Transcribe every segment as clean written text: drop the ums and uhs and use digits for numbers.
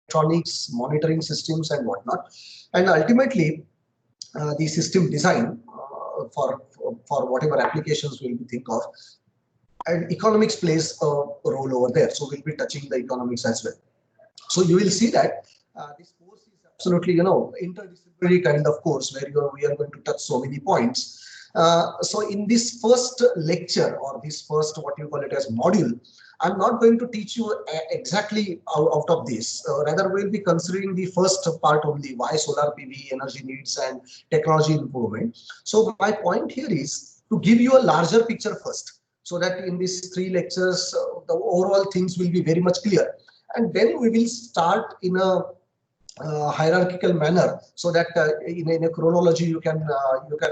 electronics, monitoring systems and whatnot. And ultimately, the system design for whatever applications we'll think of, and economics plays a role over there. So we'll be touching the economics as well. So you will see that this course is absolutely, interdisciplinary kind of course where we are going to touch so many points. So in this first lecture, or this first, what you call it as module, I'm not going to teach you exactly out of this. Rather, we'll be considering the first part only, why solar PV, energy needs and technology improvement. So my point here is to give you a larger picture first, so that in these 3 lectures, the overall things will be very much clear. And then we will start in a hierarchical manner, so that in a chronology you can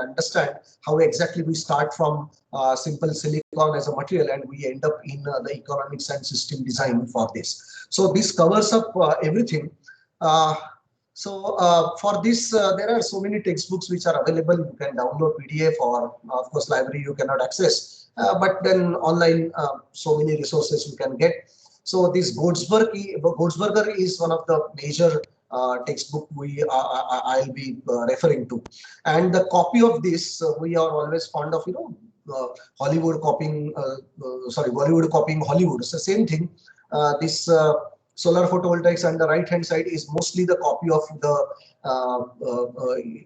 understand how exactly we start from simple silicon as a material and we end up in the economics and system design for this. So this covers up everything. For this, there are so many textbooks which are available. You can download PDF, or of course library you cannot access, but then online so many resources you can get. So this Goldsberger is one of the major textbook I'll be referring to, and the copy of this we are always fond of, Hollywood copying, Bollywood copying Hollywood. It's the same thing. This solar photovoltaics on the right hand side is mostly the copy of the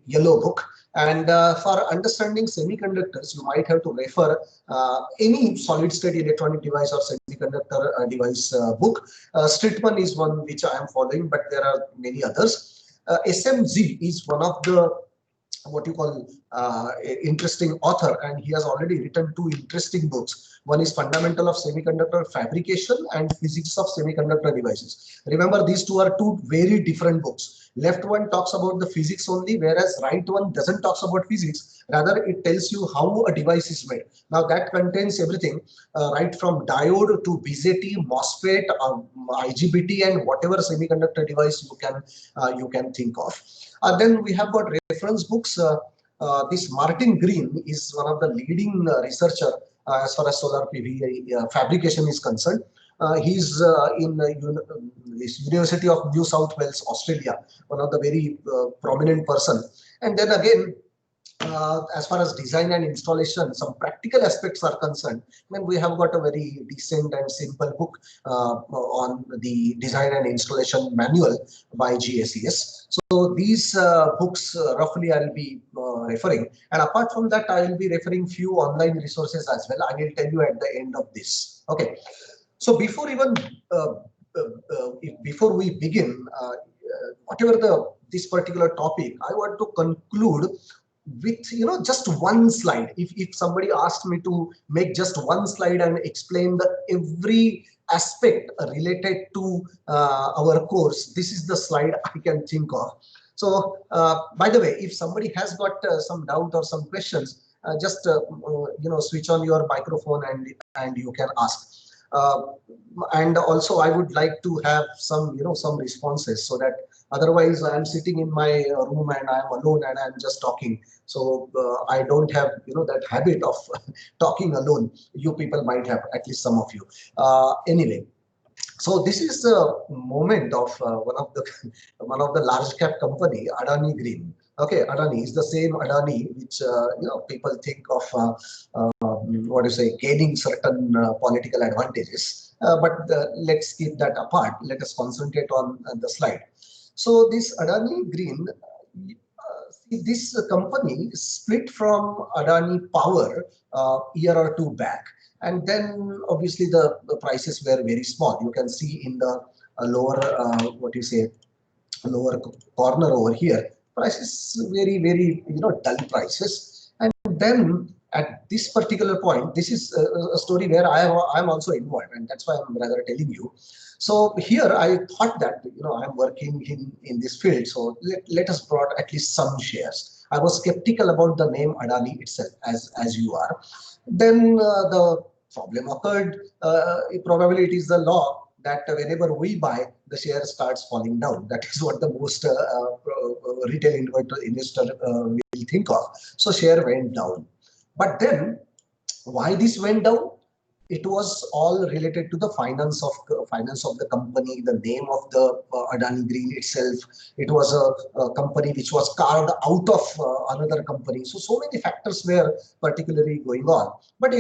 yellow book. And for understanding semiconductors, you might have to refer any solid state electronic device or semiconductor device book. Stritman is one which I am following, but there are many others. SMG is one of the what you call interesting author, and he has already written 2 interesting books. One is Fundamental of Semiconductor Fabrication and Physics of Semiconductor Devices. Remember, these 2 are 2 very different books. Left one talks about the physics only, whereas right one doesn't talk about physics. Rather, it tells you how a device is made. Now that contains everything, right from diode to BJT, MOSFET, IGBT, and whatever semiconductor device you can think of. Then we have got reference books. This Martin Green is one of the leading researcher as far as solar PV fabrication is concerned. He's in this University of New South Wales, Australia, one of the very prominent person. And then again, as far as design and installation, some practical aspects are concerned, then we have got a very decent and simple book on the design and installation manual by GSES. So these books roughly I'll be referring, and apart from that I will be referring few online resources as well. I will tell you at the end of this. Okay, so before even before we begin, whatever this particular topic, I want to conclude with just one slide. If somebody asked me to make just one slide and explain every aspect related to our course, this is the slide I can think of. So by the way, if somebody has got some doubt or some questions, just switch on your microphone and you can ask. And also I would like to have some some responses, so that otherwise I am sitting in my room and I am alone and I am just talking. So I don't have that habit of talking alone. You people might have, at least some of you. Anyway, so this is the moment of one of the large cap company, Adani Green. Okay, Adani is the same Adani which people think of what do you say, gaining certain political advantages. But let's keep that apart. Let us concentrate on the slide. So this Adani Green, this company split from Adani Power year or 2 back, and then obviously the prices were very small. You can see in the lower lower corner over here, prices very dull prices. And then at this particular point, this is a story where I am also involved, and that's why I'm rather telling you. So here I thought that I'm working in this field, so let us brought at least some shares. I was skeptical about the name Adani itself, as you are. Then the problem occurred. Probably it is the law that whenever we buy, the share starts falling down. That is what the most retail investor will think of. So share went down. But then why this went down? it was all related to the finance of the company, the name of the Adani Green itself. It was a company which was carved out of another company. So many factors were particularly going on. But